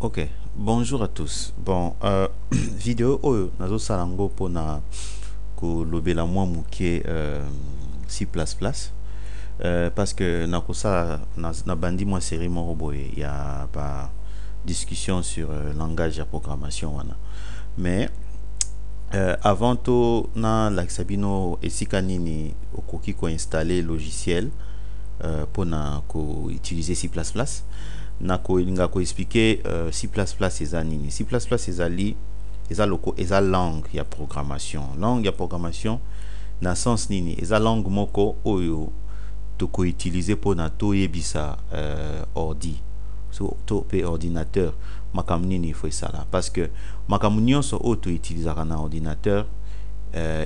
Ok, bonjour à tous. Bon, vidéo oyo nazo salango pona ko lobela mwa muke C++, parce que na bandi mwa série moko boye ya ba discussion sur langage ya programmation wana. Mais avant to na lakisa bino esika nini okoki ko installer logiciel pona ko utiliser C++. Nakolinga ko expliquer C++ eza nini. C++ ezali eza loko eza langue ya programmation. Langue ya programmation na sens nini eza langue moko oyo toko utiliser pona to yebisa ordi to pe ordinateur makambo nini faut esala parce que makambo nyonso oyo to utilisaka na ordinateur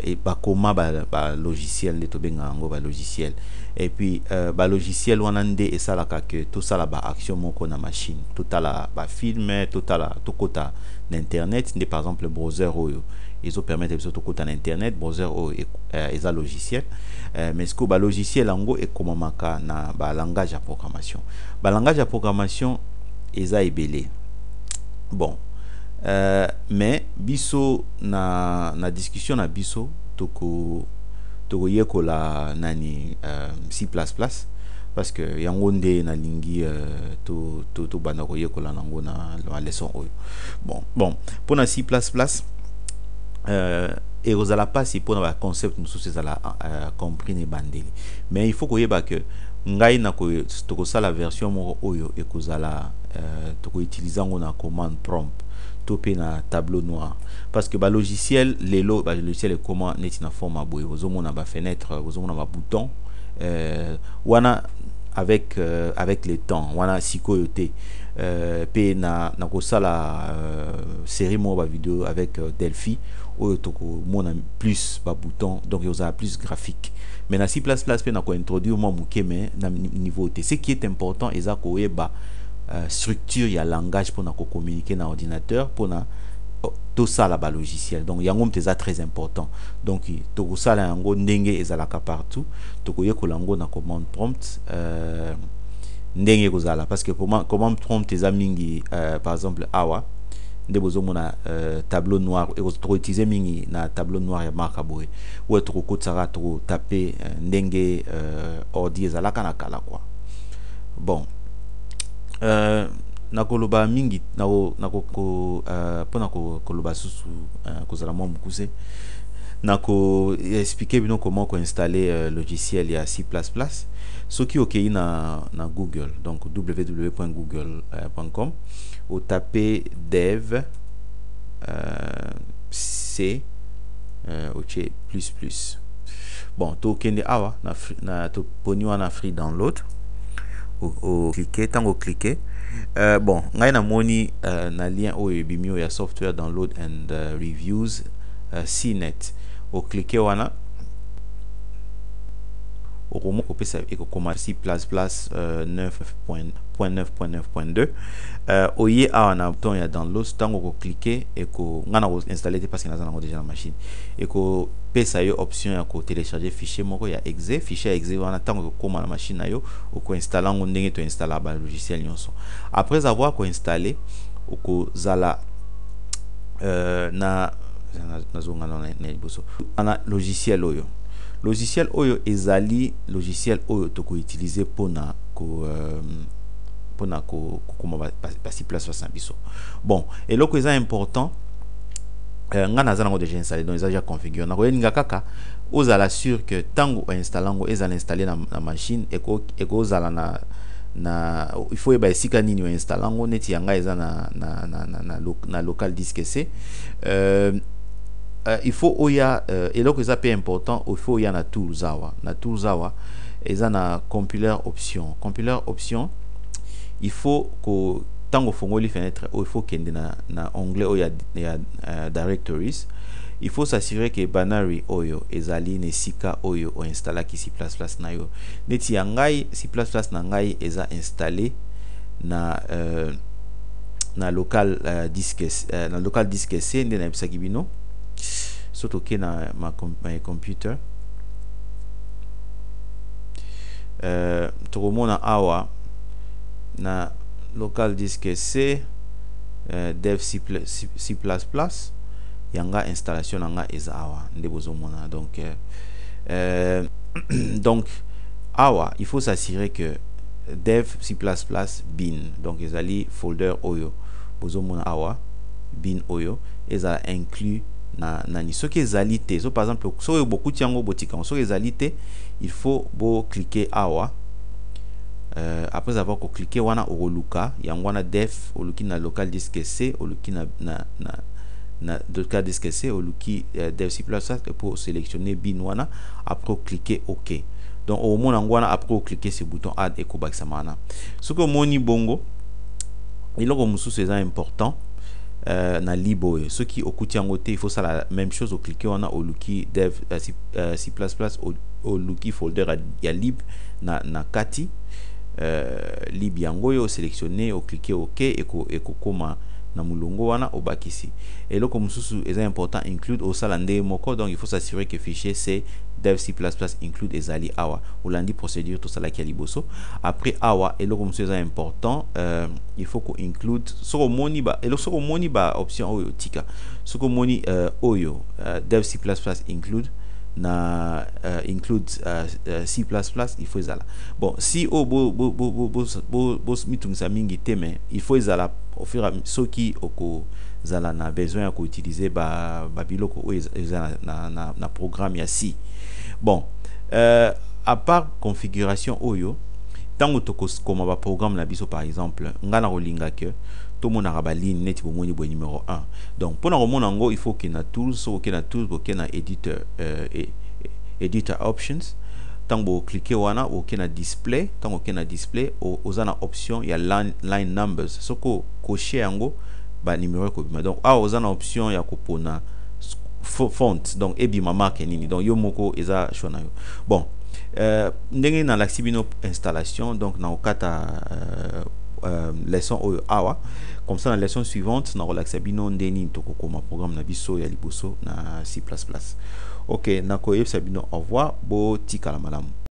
et bakoma ba logiciel nde tobenga yango ba logiciel et puis ba logiciel wana nde esalaka ke tosala ba action moko na machine totala ba film totala tokota na internet nde par exemple browser oyo ezo permettre biso tokota na internet browser oyo eza logiciel mais ce que ba logiciel yango ekomamaka na ba langage ya programmation ba langage ya programmation eza ebele bon mais biso na discussion na biso toko yekola nani C++ parce que yango nde na lingi to banda ko yekola nango na leçon oyo bon pona C++ et ozala pasi pona ba concept mosusu ezala compris ne bandeli mais il faut koyeba que ngai na ko tokosala version moko oyo ekozala toko utiliser ngo na commande prompt topé na tableau noir parce que ba logiciel lelo ba logiciel est comment neti na forme boye vous mona ba fenêtre vous mona ba bouton wana avec les temps wana sikoyote pe na kosala série mo ba vidéo avec Delphi oyo toko mona plus ba bouton donc yoza plus graphique mais na C++ pe na ko introduire mo mukeme na niveau te ce qui est important eza ko yeba structure ya langage pour na communiquer na ordinateur pour na tout ça là bas logiciel donc yango mteza très important donc to ça là yango ndenge ezalaka partout to ko yekola ngo na commande prompt ndenge kozala parce que commande prompt eza mingi par exemple awa nde bozomona tableau noir et to utiliser mingi na tableau noir ya marka boye ou to ko tsara to taper ndenge ordi ezalaka na kala quoi bon nakoloba mingi pona koloba susu kozala mwa mukuse nako expliquer bino comment ko installer logiciel ya C++ soki okei na Google donc www.google.com ou taper dev c plus bon to kende awa na to poni wana free download au cliquer tango cliquer bon ngai na moni na lien oyo ebimio ya software download and reviews CNET au cliquer wana okomo kopesa ekokoma C++ 9.9.9.2 oye awa na bouton ya download tango ko cliquer eko ngana ko installer te parce que naza nango déjà na machine eko pesa yo option ya ko télécharger fichier moko ya exe fichier exe wana tango ko koma na machine na yo ko installer ngo ndenge to installer ba logiciel nyonso après avoir ko installer oko zala na zonga na liboso ana logiciel oyo ezali logiciel oyo to ko utiliser pona ko comment ba C++ biso bon et loko eza important nga naza nango déjà installé donc déjà configuré na koyeninga kaka ozala sûr que tango installango ezala installé na machine eko zala na il faut yeba esika nini o installango neti yanga eza na local disk C il faut oya eloko eza pe important il faut oya na tools awa eza na compiler option il faut ko tango fongoli fenêtre il faut kende na onglet oyo ya directories il faut s'assurer que binary oyo ezali nesika oyo o installa ki C++ na yo neti ya ngai C++ na ngai eza installé na local disk C nde na bisaki bino soto ke na ma computer tokomona awa na local disk C dev C++ yanga installation nanga eza awa nde bozomona. Donc donc awa il faut s'assurer que dev C++ bin, donc ezali folder oyo bozomona awa bin oyo ezala inclus na nani soki ezali te. So par exemple soki beaucoup tiango botika soki ezali te, il faut bo cliquer awa. Après avoir cliqué wana oluka yango wana def oluki na local disk C, oluki na local disk C, oluki dev C++ pour sélectionner bin wana, après cliquer OK. Donc au moins wana après cliquer sur bouton add et kobakisa mana. Ce que moni bongo eloko mususu c'est important na libo ceux qui okuti yango te, il faut ça la même chose au cliquer wana oluki dev C++ oluki folder ya lib na kati lib yango yo sélectionner au cliquer OK et koma na mulongo wana obakisi. Et là comme mususu est important include au salande moko, donc il faut s'assurer que fichier c'est dev C++ include ezali awa olandi procédure tout ça là qui a liboso. Après awa et là comme c'est important il faut qu'on include soko moni ba et là soko moni ba option oyo tika soko moni oyo dev C++ include na include C++, il faut ezala bon si bo mitungisa mingi te, mais il faut ezala au fur et à mesure soki oko zala na besoin ya ko utiliser ba biloko o ezala na programme ya si. Bon à part configuration oyo tango toko koma ba programme na biso, par exemple ngana rolinga ke tout mon araba ligne net pour moni numéro 1. Donc pour na mona ngo il faut que na tools, so que na tools ko na editor editor options, tango cliquer wana ou que na display, tango que na display ozana option ya line numbers, soko cocher yango ba numéro ko bima. Donc ozana option ya kopona font, donc ebima marque nini, donc yo moko eza shona yo. Bon ndenge na laxibino installation, donc na okata leçon oyo awa comme ça. La leçon suivante na relaxa bino ndeni toko koma programme na biso ya liboso na C++. OK, na koyebisa bino au revoir, bo tika la malamu.